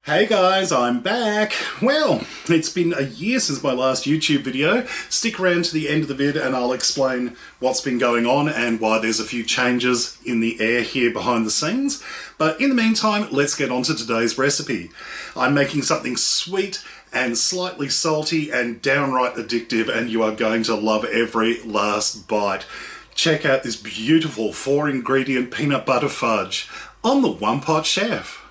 Hey guys, I'm back. Well, it's been a year since my last YouTube video. Stick around to the end of the vid and I'll explain what's been going on and why there's a few changes in the air here behind the scenes. But in the meantime, let's get on to today's recipe. I'm making something sweet and slightly salty and downright addictive, and you are going to love every last bite. Check out this beautiful 4-ingredient peanut butter fudge on the One Pot Chef.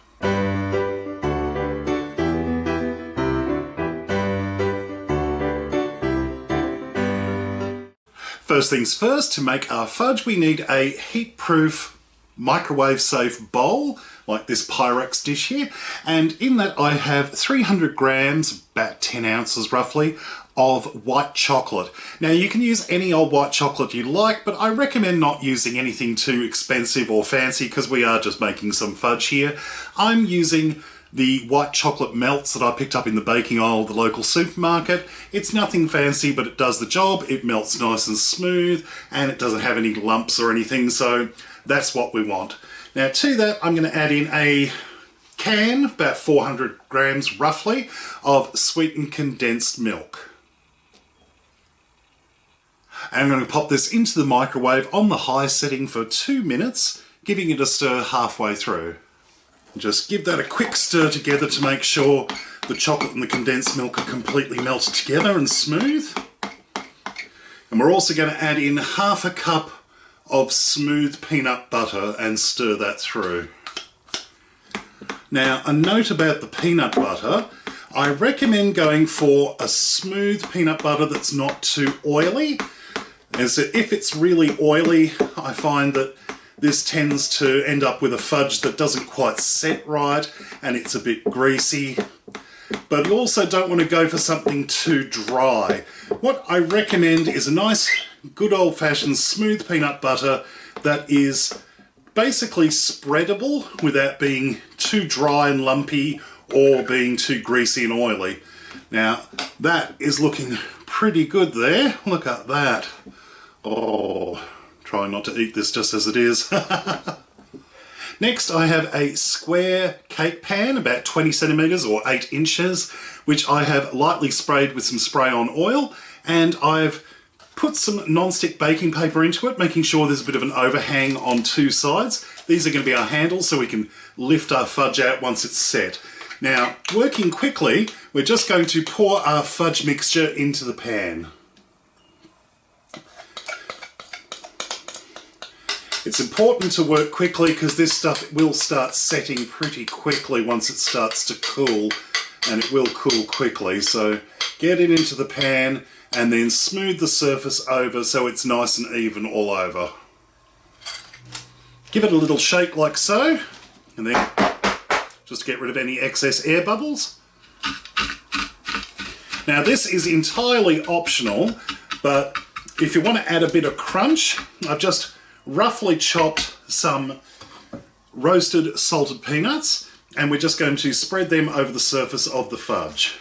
First things first, to make our fudge we need a heat-proof, microwave-safe bowl, like this Pyrex dish here, and in that I have 300 grams, about 10 ounces roughly, of white chocolate. Now you can use any old white chocolate you like, but I recommend not using anything too expensive or fancy because we are just making some fudge here. I'm using the white chocolate melts that I picked up in the baking aisle of the local supermarket. It's nothing fancy, but it does the job. It melts nice and smooth, and it doesn't have any lumps or anything, so that's what we want. Now to that, I'm going to add in a can, about 400 grams roughly, of sweetened condensed milk. And I'm going to pop this into the microwave on the high setting for 2 minutes, giving it a stir halfway through. Just give that a quick stir together to make sure the chocolate and the condensed milk are completely melted together and smooth. And we're also going to add in half a cup of smooth peanut butter and stir that through. Now, a note about the peanut butter. I recommend going for a smooth peanut butter that's not too oily. As if it's really oily, I find that this tends to end up with a fudge that doesn't quite set right and it's a bit greasy. But you also don't want to go for something too dry. What I recommend is a nice, good old-fashioned smooth peanut butter that is basically spreadable without being too dry and lumpy or being too greasy and oily. Now, that is looking pretty good there. Look at that. Oh, try not to eat this just as it is. Next, I have a square cake pan, about 20 centimeters or 8 inches, which I have lightly sprayed with some spray-on oil, and I've put some non-stick baking paper into it, making sure there's a bit of an overhang on 2 sides. These are going to be our handles so we can lift our fudge out once it's set. Now, working quickly, we're just going to pour our fudge mixture into the pan. It's important to work quickly because this stuff will start setting pretty quickly once it starts to cool, and it will cool quickly. So get it into the pan and then smooth the surface over so it's nice and even all over. Give it a little shake like so, and then just to get rid of any excess air bubbles. Now this is entirely optional, but if you want to add a bit of crunch, I've just roughly chopped some roasted salted peanuts, and we're just going to spread them over the surface of the fudge.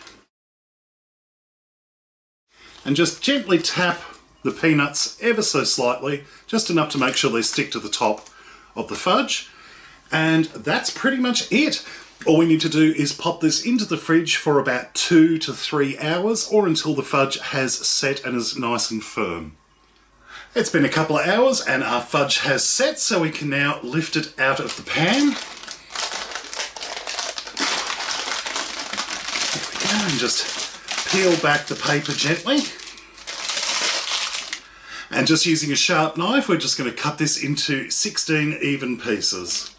And just gently tap the peanuts ever so slightly, just enough to make sure they stick to the top of the fudge. And that's pretty much it. All we need to do is pop this into the fridge for about 2 to 3 hours, or until the fudge has set and is nice and firm. It's been a couple of hours and our fudge has set, so we can now lift it out of the pan. There we go, and just peel back the paper gently. And just using a sharp knife, we're just going to cut this into 16 even pieces.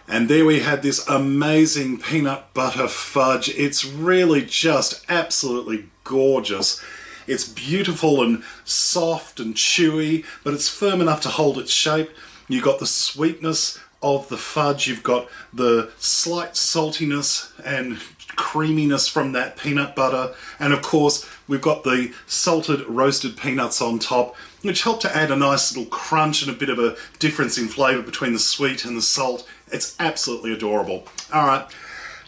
And there we had this amazing peanut butter fudge. It's really just absolutely gorgeous. It's beautiful and soft and chewy, but it's firm enough to hold its shape. You've got the sweetness of the fudge, you've got the slight saltiness and creaminess from that peanut butter, and of course we've got the salted roasted peanuts on top, which help to add a nice little crunch and a bit of a difference in flavour between the sweet and the salt. It's absolutely adorable. Alright,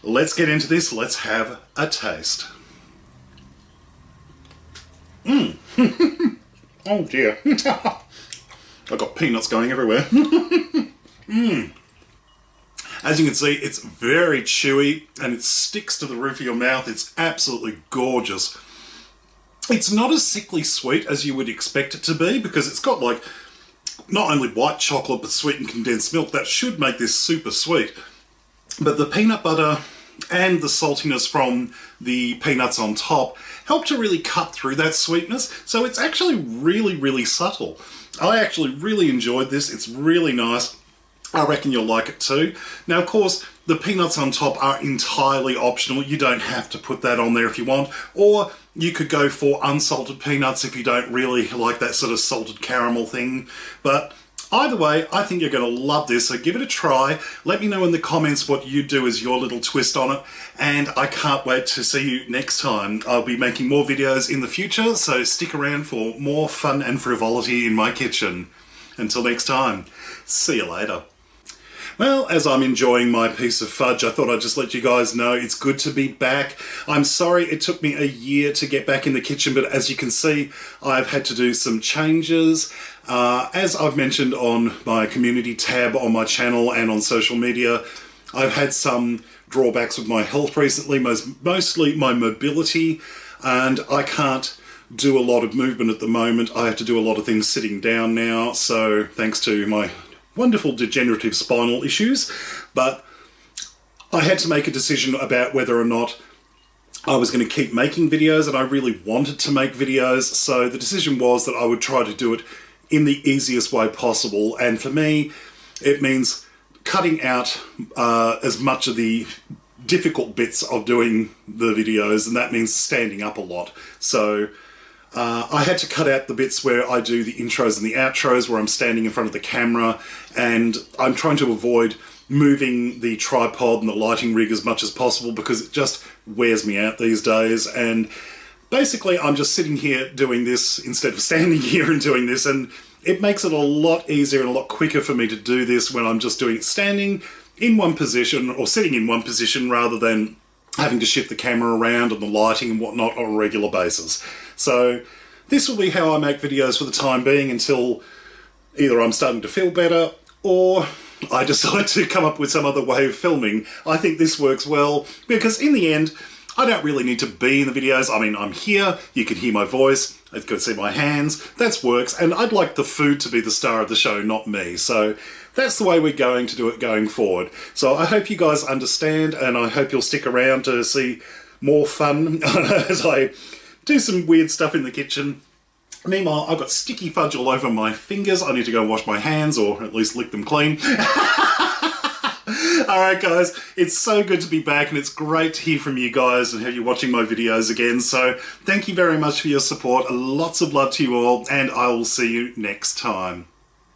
let's get into this. Let's have a taste. Oh dear. I've got peanuts going everywhere. As you can see, it's very chewy and it sticks to the roof of your mouth. It's absolutely gorgeous. It's not as sickly sweet as you would expect it to be because it's got like not only white chocolate but sweetened condensed milk. That should make this super sweet. But the peanut butter and the saltiness from the peanuts on top help to really cut through that sweetness. So it's actually really, really subtle. I actually really enjoyed this. It's really nice. I reckon you'll like it too. Now, of course, the peanuts on top are entirely optional. You don't have to put that on there if you want, or you could go for unsalted peanuts if you don't really like that sort of salted caramel thing. But either way, I think you're going to love this, so give it a try. Let me know in the comments what you do as your little twist on it, and I can't wait to see you next time. I'll be making more videos in the future, so stick around for more fun and frivolity in my kitchen. Until next time, see you later. Well, as I'm enjoying my piece of fudge, I thought I'd just let you guys know it's good to be back. I'm sorry it took me a year to get back in the kitchen, but as you can see, I've had to do some changes. As I've mentioned on my community tab on my channel and on social media, I've had some drawbacks with my health recently, mostly my mobility, and I can't do a lot of movement at the moment. I have to do a lot of things sitting down now, so thanks to my wonderful degenerative spinal issues, but I had to make a decision about whether or not I was going to keep making videos, and I really wanted to make videos, so the decision was that I would try to do it in the easiest way possible, and for me it means cutting out as much of the difficult bits of doing the videos, and that means standing up a lot. So I had to cut out the bits where I do the intros and the outros, where I'm standing in front of the camera, and I'm trying to avoid moving the tripod and the lighting rig as much as possible because it just wears me out these days. And basically I'm just sitting here doing this instead of standing here and doing this, and it makes it a lot easier and a lot quicker for me to do this when I'm just doing it standing in one position or sitting in one position rather than having to shift the camera around and the lighting and whatnot on a regular basis. So this will be how I make videos for the time being until either I'm starting to feel better or I decide to come up with some other way of filming. I think this works well because in the end, I don't really need to be in the videos. I mean, I'm here, you can hear my voice, you can see my hands, that works, and I'd like the food to be the star of the show, not me. So that's the way we're going to do it going forward. So I hope you guys understand, and I hope you'll stick around to see more fun as I do some weird stuff in the kitchen. Meanwhile, I've got sticky fudge all over my fingers. I need to go and wash my hands, or at least lick them clean. Alright guys, it's so good to be back, and it's great to hear from you guys and have you watching my videos again. So thank you very much for your support. Lots of love to you all, and I will see you next time.